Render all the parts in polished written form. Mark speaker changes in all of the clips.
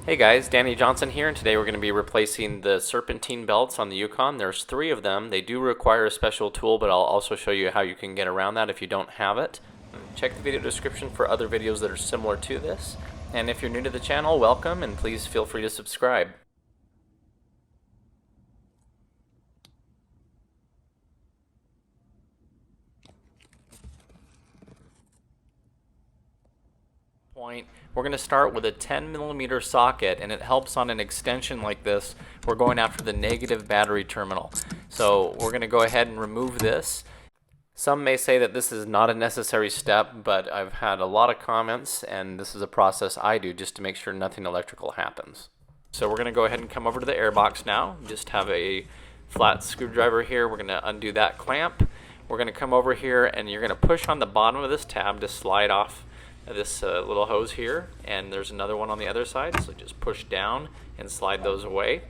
Speaker 1: Hey guys, Danny Johnson here, and today we're going to be replacing the serpentine belts on the Yukon. There's 3 of them. They do require a special tool, but I'll also show you how you can get around that if you don't have it. Check the video description for other videos that are similar to this. And if you're new to the channel, welcome, and please feel free to subscribe. We're going to start with a 10mm socket, and it helps on an extension like this. We're going after the negative battery terminal. So we're going to go ahead and remove this. Some may say that this is not a necessary step, but I've had a lot of comments, and this is a process I do just to make sure nothing electrical happens. So we're going to go ahead and come over to the airbox now. Just have a flat screwdriver here. We're going to undo that clamp. We're going to come over here, and you're going to push on the bottom of this tab to slide off this little hose here, and there's another one on the other side, so just push down and slide those away.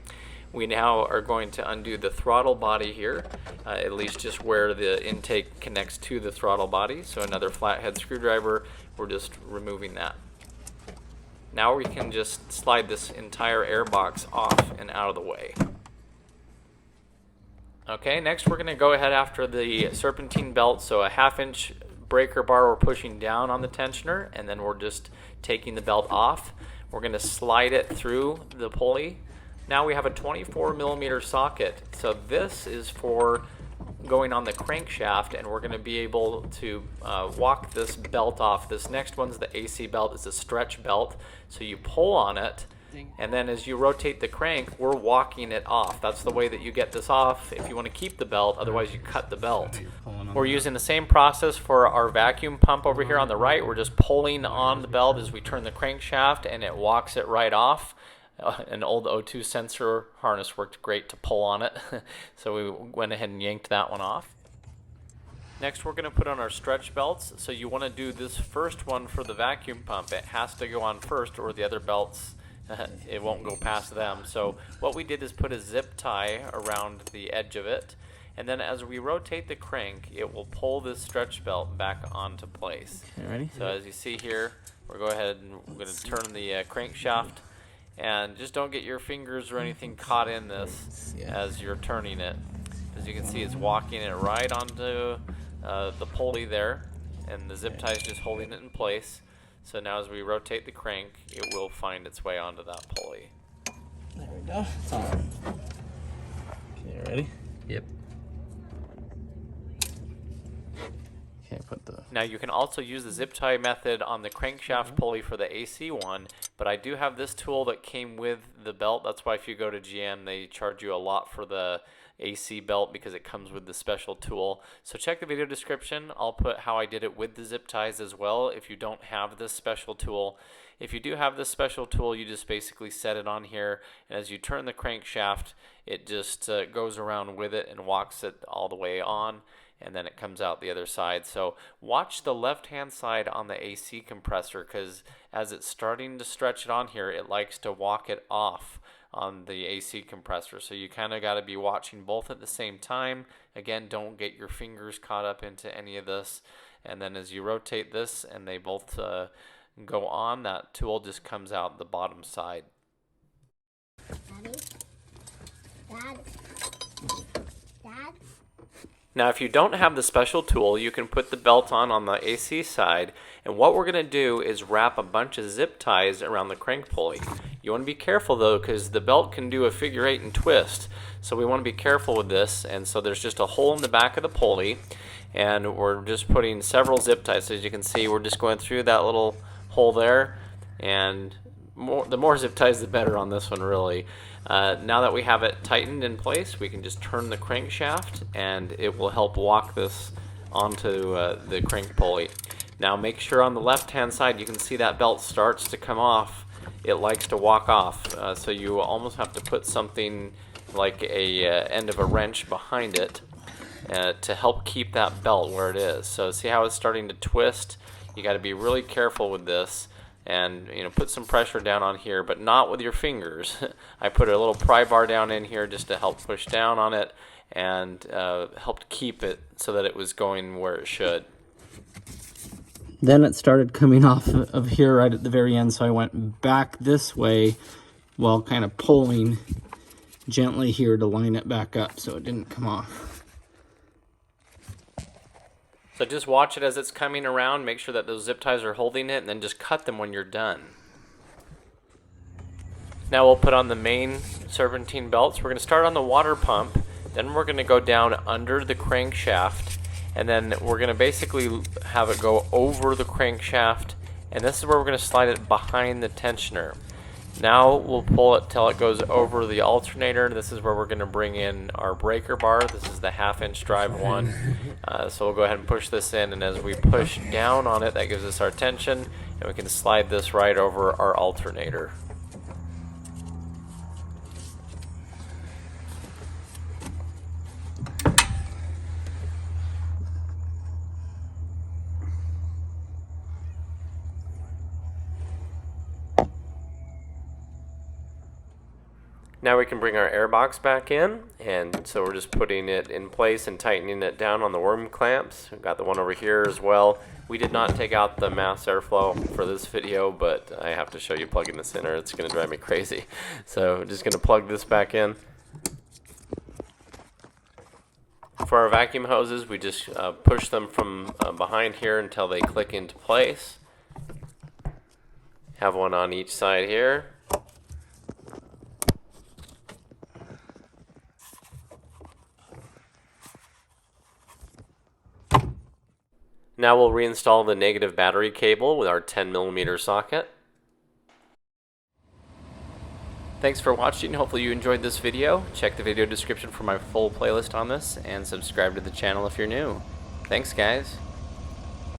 Speaker 1: We now are going to undo the throttle body here, at least just where the intake connects to the throttle body. So another flathead screwdriver, we're just removing that. Now we can just slide this entire airbox off and out of the way. Okay, next we're going to go ahead after the serpentine belt, so a 1/2 inch breaker bar we're pushing down on the tensioner, and then we're just taking the belt off. We're going to slide it through the pulley. Now we have a 24mm socket, so this is for going on the crankshaft, and we're going to be able to walk this belt off. This next one's the AC belt. It's a stretch belt, so you pull on it, and then as you rotate the crank, we're walking it off. That's the way that you get this off if you want to keep the belt, otherwise you cut the belt. We're using the same process for our vacuum pump over here on the right. We're just pulling on the belt as we turn the crankshaft, and it walks it right off. An old O2 sensor harness worked great to pull on it, so we went ahead and yanked that one off. Next we're going to put on our stretch belts. So you want to do this first one for the vacuum pump. It has to go on first, or the other belts it won't go past them. So what we did is put a zip tie around the edge of it, and then as we rotate the crank, it will pull this stretch belt back onto place.
Speaker 2: Okay, ready?
Speaker 1: So as you see here, we're going to turn the crankshaft, and just don't get your fingers or anything caught in this as you're turning it. As you can see, it's walking it right onto the pulley there, and the zip tie is just holding it in place. So now as we rotate the crank, it will find its way onto that pulley.
Speaker 2: There we go. It's on. Okay, ready?
Speaker 1: Yep.
Speaker 2: Okay, put the...
Speaker 1: Now you can also use the zip tie method on the crankshaft pulley for the AC one, but I do have this tool that came with the belt. That's why if you go to GM, they charge you a lot for the AC belt because it comes with the special tool. So check the video description. I'll put how I did it with the zip ties as well if you don't have this special tool. If you do have this special tool, you just basically set it on here, and as you turn the crankshaft, it just goes around with it and walks it all the way on, and then it comes out the other side. So watch the left hand side on the AC compressor, because as it's starting to stretch it on here, it likes to walk it off on the AC compressor. So you kind of got to be watching both at the same time. Again, don't get your fingers caught up into any of this. And then as you rotate this and they both go on, that tool just comes out the bottom side.
Speaker 3: Daddy? Dad? Dad?
Speaker 1: Now if you don't have the special tool, you can put the belt on the AC side, and what we're going to do is wrap a bunch of zip ties around the crank pulley. You want to be careful though, because the belt can do a figure 8 and twist, so we want to be careful with this. And so there's just a hole in the back of the pulley, and we're just putting several zip ties. So as you can see, we're just going through that little hole there, and the more zip ties the better on this one, really. Now that we have it tightened in place, we can just turn the crankshaft, and it will help walk this onto the crank pulley. Now make sure on the left hand side, you can see that belt starts to come off. It likes to walk off, so you almost have to put something like a end of a wrench behind it to help keep that belt where it is. So see how it's starting to twist? You got to be really careful with this, and put some pressure down on here, but not with your fingers. I put a little pry bar down in here just to help push down on it, and helped keep it so that it was going where it should.
Speaker 2: Then it started coming off of here right at the very end, so I went back this way while kind of pulling gently here to line it back up so it didn't come off.
Speaker 1: So just watch it as it's coming around, make sure that those zip ties are holding it, and then just cut them when you're done. Now we'll put on the main serpentine belts. We're going to start on the water pump, then we're going to go down under the crankshaft, and then we're going to basically have it go over the crankshaft, and this is where we're going to slide it behind the tensioner. Now we'll pull it till it goes over the alternator. This is where we're going to bring in our breaker bar. This is the 1/2-inch drive one. So we'll go ahead and push this in, and as we push down on it, that gives us our tension, and we can slide this right over our alternator. Now we can bring our air box back in, and so we're just putting it in place and tightening it down on the worm clamps. We've got the one over here as well. We did not take out the mass airflow for this video, but I have to show you plugging this in or it's going to drive me crazy. So I'm just going to plug this back in. For our vacuum hoses, we just push them from behind here until they click into place. Have one on each side here. Now we'll reinstall the negative battery cable with our 10mm socket. Thanks for watching. Hopefully you enjoyed this video. Check the video description for my full playlist on this, and subscribe to the channel if you're new. Thanks, guys.